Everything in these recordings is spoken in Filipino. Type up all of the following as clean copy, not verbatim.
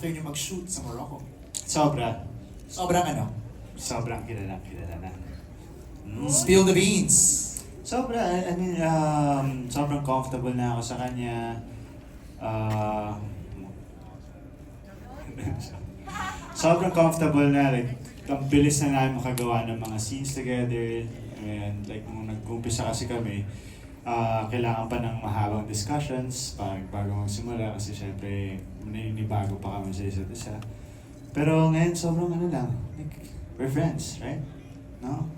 after nyo mag-shoot sa Morocco? Sobra. Sobrang ano? Sobrang kilala na. Spill the beans. Sobra, I mean, sobrang comfortable na ako sa kanya. Sobrang comfortable na, like, ang bilis na namin makagawa ng mga scenes together. And like, nung nag-umpisa kasi kami, kailangan pa ng mahabang discussions bago magsimula kasi syempre naninibago pa kami sa isa't isa. Pero ngayon sobrang ano lang, like, we're friends, right? No?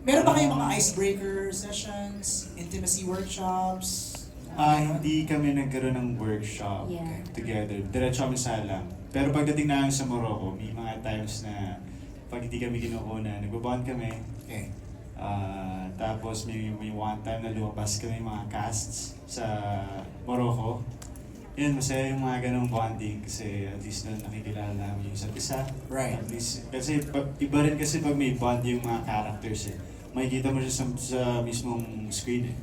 Meron ba kayong mga icebreaker sessions, intimacy workshops? Hindi kami nagkaroon ng workshop Yeah. together. Diretso kami sa alam. Pero pagdating namin sa Morocco, may mga times na pag hindi kami kinukuna, nagbabond kami. Okay. Tapos may one time na lumabas kami mga casts sa Morocco. Yun, masaya yung mga ganong bonding kasi at least na nakikilala namin yung isa't isa. Right. At least, kasi iba rin kasi pag may bond yung mga characters eh. Makikita mo siya sa mismong screen eh.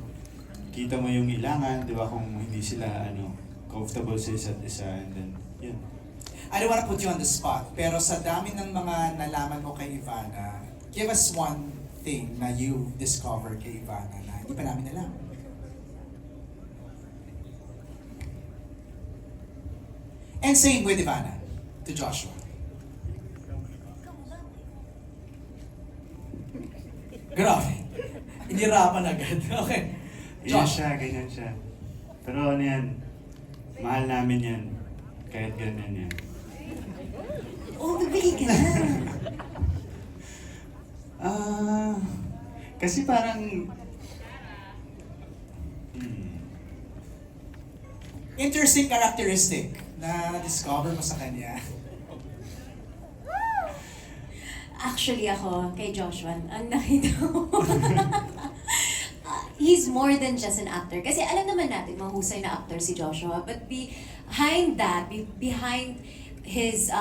Kita mo yung ilangan, di ba, kung hindi sila comfortable sa isa't isa and then, yun. I don't wanna put you on the spot, pero sa dami ng mga nalaman mo kay Ivana, give us one thing na you discovered kay Ivana na hindi pa namin alam. And same with Ivana to Joshua. Grabe. Inirapan agad. Okay. Ganyan siya. Pero ano yan, mahal namin yan. Kahit ganyan yan. Oh, bibigay ka na. Kasi parang... Interesting characteristic na discover mo sa kanya. Actually ako, kay Joshua, ang nakita ko. He's more than just an actor. Kasi alam naman natin, mahusay na actor si Joshua. But behind that, behind his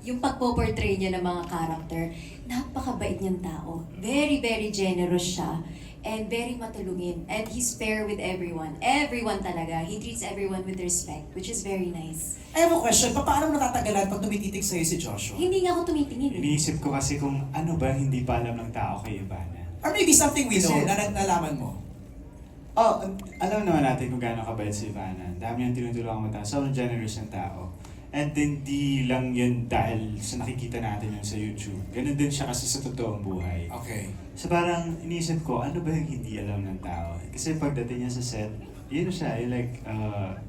yung pagpo-portray niya ng mga character, napakabait niyang tao. Very, very generous siya. And very matulungin. And he's fair with everyone. Everyone talaga. He treats everyone with respect, which is very nice. I have a question, paano mo natatagalan pag tumititig sa'yo si Joshua? Hindi nga ako tumitingin. Iniisip ko kasi kung ano ba hindi pa alam ng tao kay Ivana. Or maybe something we know Kasi- na nalaman mo. Alam naman natin kung gaano kabait si Ivana. Ang dami niyang tinutulungan mo tao. Sobrang generous ng tao. And hindi lang yun dahil sa nakikita natin yun sa YouTube. Ganun din siya kasi sa totoong buhay. Okay. So parang iniisip ko, ano ba yung hindi alam ng tao? Kasi pagdating niya sa set, yun siya, yung like,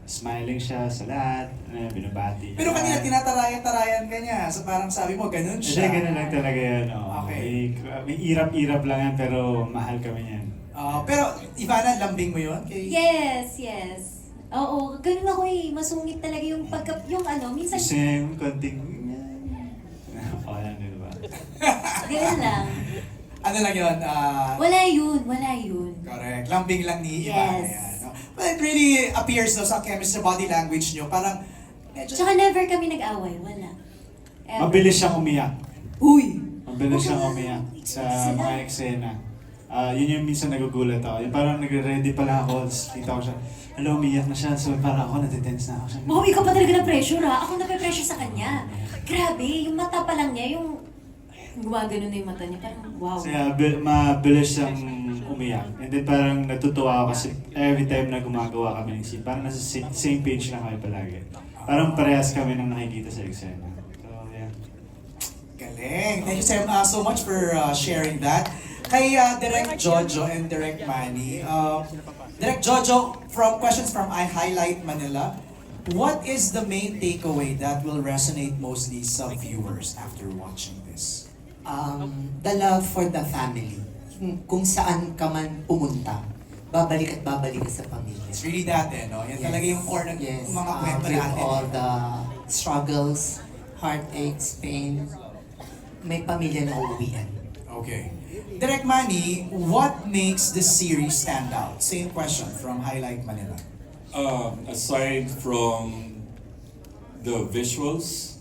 smiling siya sa lahat, binabati niya. Pero kanina tinatarayan-tarayan ka niya. So parang sabi mo, ganun Hindi, siya. ganun lang talaga yan. Okay. May irap-irap lang yan, pero mahal kami yan. Pero Ivana, lambing mo yun? Yes. Oo, ganun ako eh. Masungit talaga yung minsan, Gusto niya yung konting... yan, di ba? ganun lang. Ano lang yun? Wala yun. Correct. Lambing lang ni Ivana Yes. yan. No? But it really appears no, sa chemistry, body language nyo, parang medyo... Tsaka never kami nag-away, wala. Ever. Mabilis siyang umiyak. Uy! Mabilis siyang umiyak sa mga eksena. Yun yung minsan nagugulat ako. Yung parang nagre-ready pa lang ako, tapos kita ko siya, hello, umiyak na siya. So parang ako, natitense na ako siya. Wow, ikaw pa talaga na-pressure ha. Ako na-pressure sa kanya. Grabe, yung mata pa lang niya, yung gumagano na yung mata niya. Parang wow. Kasi mabilis siyang umiyak. And then parang natutuwa ako kasi every time na gumagawa kami ng scene, parang nasa same page lang kami palagi. Parang parehas kami nang nakikita sa eksena. So, yeah. Galing. Thank you so much for sharing that. Kay Direct Jojo and Direct Manny. Direct Jojo, from questions from I Highlight Manila, what is the main takeaway that will resonate mostly sa viewers after watching this? The love for the family. Kung saan ka man pumunta, babalik at babalik ka sa pamilya. It's really that no? Yan talaga yung core ng mga kwento with natin. all the struggles, heartaches, pain, may pamilya na uuwian. Okay. Direct Manny, what makes this series stand out? Same question from Highlight Manila. Aside from the visuals,